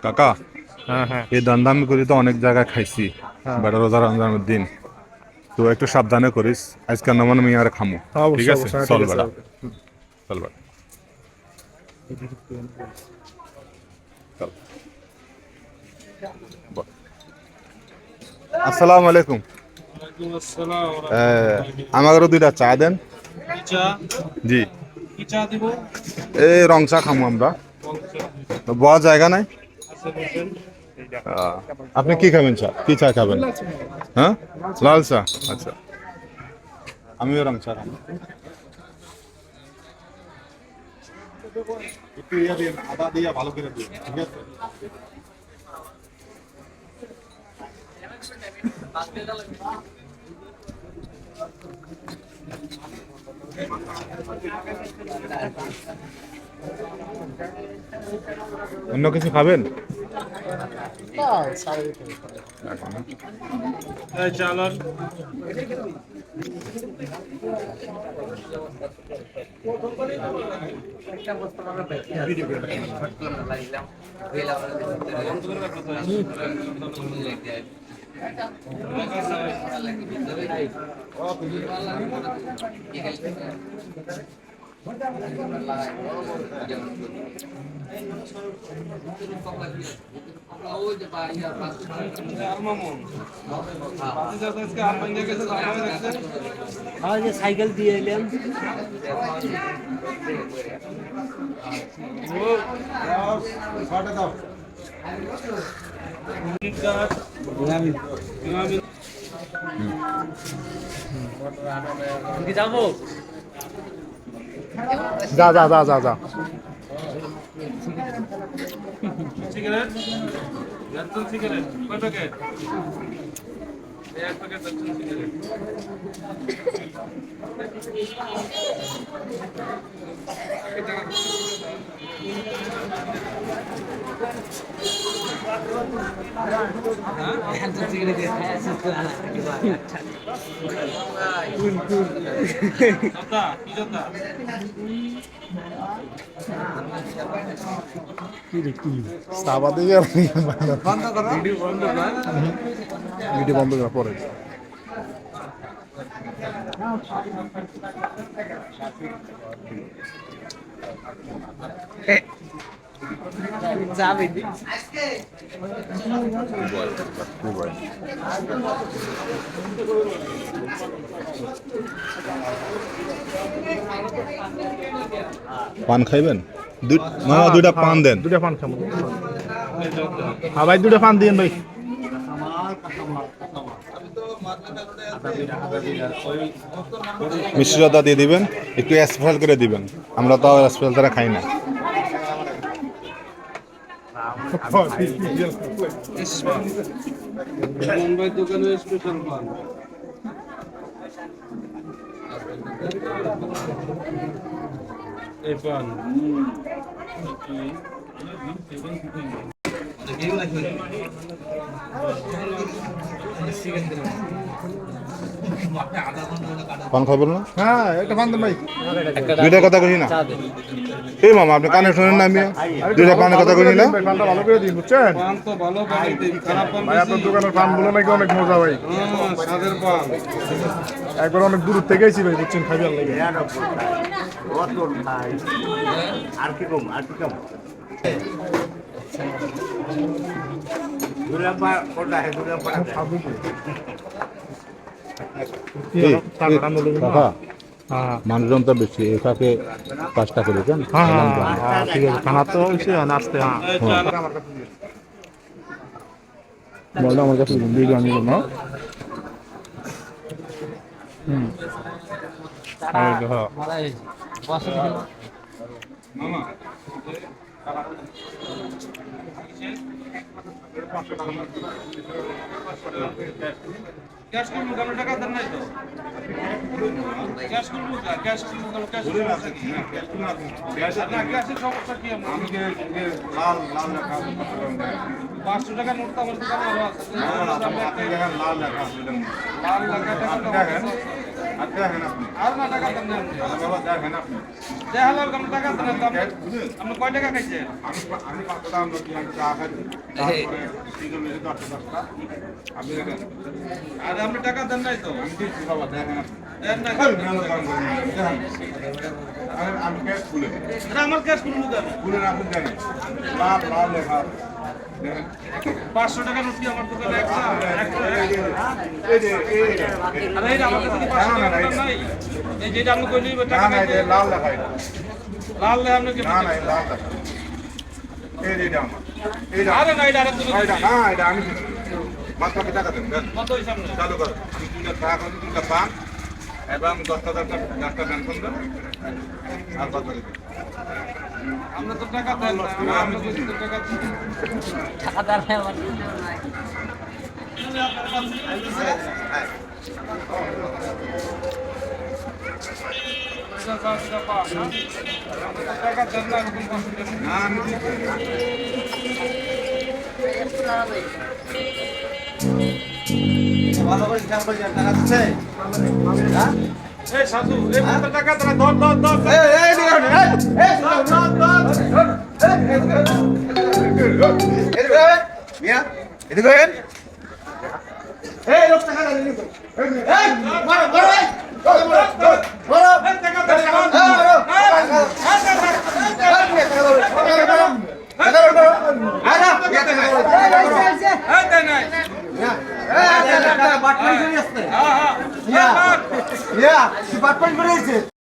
কাকা, হ্যাঁ হ্যাঁ এই দান্দা আমি করি তো অনেক জায়গায় খাইছি, বেটা রোজা রমজানের দিন। তো একটু সাবধানে করিস, আজকে নমন মিয়ার খামু। ঠিক অবশ্যই আছে, অবশ্যই, চল ঠিক আছে। বেটা, চল বেটা, চল। বল। আসসালামু আলাইকুম। আমাদেরও দুইটা চা দেন। জি। এই রং চা খামু আমরা। তো বড় জায়গা নাই। আপনি কি খাবেন চা? কি চা খাবেন? হ্যাঁ, লাল চা। আচ্ছা, আমিও রং চা খাবো। একটু ইয়া দিন, আদা দিয়ে ভালো করে দিন, ঠিক আছে? অন্য কিছু খাবেন? সাইকেল দিয়ে এলাম। যাবো, যা যা যা যা যা। সিগারেট যাচ্ছেন সিগারেট কয় প্যাকেট এক প্যাকেট যাচ্ছেন সিগারেট দাদা কি দাদা সাবা দিয়ে বন্ধ করো ভিডিও বন্ধ কর ভিডিও বন্ধ করা পরে। যাবে পান খাইবেন? মামা দুইটা পান দেন। দুটা পান খাবো। হ্যাঁ ভাই, দুটা পান দিন ভাই। মিশ্রতা দিয়ে দিবেন, একটু স্পেশাল করে দিবেন, আমরা তো স্পেশাল তারা খাই না। মুম্বাই দোকানে স্পেশাল পান এই পান পান খাবেন না? হ্যাঁ, একটা পান দেন ভাই। দুইটা কথা কই না। এই মামা, আপনি কানে শুনেন না? আমি দুইটা পানের কথা কই না। ভাই, পানটা ভালো করে দিন, বুঝছেন? পান তো ভালো পান দিন খারাপ পান ভাই, আপনার দোকানের পানগুলো নাকি অনেক মজা ভাই। স্বাদের পান একবার অনেক দূর থেকে গেছি ভাই, বুঝছেন, খাইবার লাগে। আর কি কম আর কি কম কাকা, মানুষজন তো বেশি, এটাকে 5 টাকা দিবেন। হ্যাঁ হ্যাঁ, ঠিক আছে। খানা তো হয়েছে, নাচতে। হ্যাঁ, বলটা আমার কাছে বিরিয়ানি না। মামা ক্যাশ করবো কেন টাকা দেন নাই তো ক্যাশ করবো ক্যাশ করবো ক্যাশ না ক্যাশের সমস্যা কি আমি লাল লাল লেখা 500 টাকা নোট তো আমার দোকানে আরো আছে লাল লেখা লাল লেখা টাকা আর দেখেন আপনি আর না টাকা দেন না আপনি। বাবা দেখেন আপনি দেখালাম আপনি টাকা দেন না তো আপনি কয় টাকা খাইছেন? আমি 5 টাকা আমরা দিলাম চা খাচ্ছি তারপরে তিনজন মিলে 10 টাকা আপনি দেখেন আর আপনি টাকা দেন নাই তো? আমি দিচ্ছি বাবা দেখেন আপনি দেন না। আমি ক্যাশ খুলে এটা আমার ক্যাশ করুন দেন। খুলে আপনি দেখেন লাল লাল লেখা দেখেন 500 টাকা নোট কি আমার দোকানে একটা? এই যে আরে এই আমার কাছে কি 500 টাকা নোট নাই? এই যেটা আপনি কইলেন না টাকা না নাই। এটা লাল লেখা এটা লাল লে আপনি কি? না না এটা লাল লেখা এই যে এটা আমার এইটা আরে না এটা আরেক দোকানে এটা দিছি। না এটা আমি দিচ্ছি মাত্র কি টাকা দেন দেন কত হইছে আপনার? চালু করো আমি 2 টাকা করে 2 টাকা পান এবং 10,000 টাকা পেনশন দেন আর কত দিবেন আমরা তো টাকা দেন না। আমরা তো টাকা দিই। টাকা দেন না এরকম কষ্ট দেন না। না আমি দিচ্ছি এই সাধু এই কত টাকা তোরা ধর ধর ধর বাটপাই করে আসছে হ্যাঁ হ্যাঁ বাটপাই করে আসছে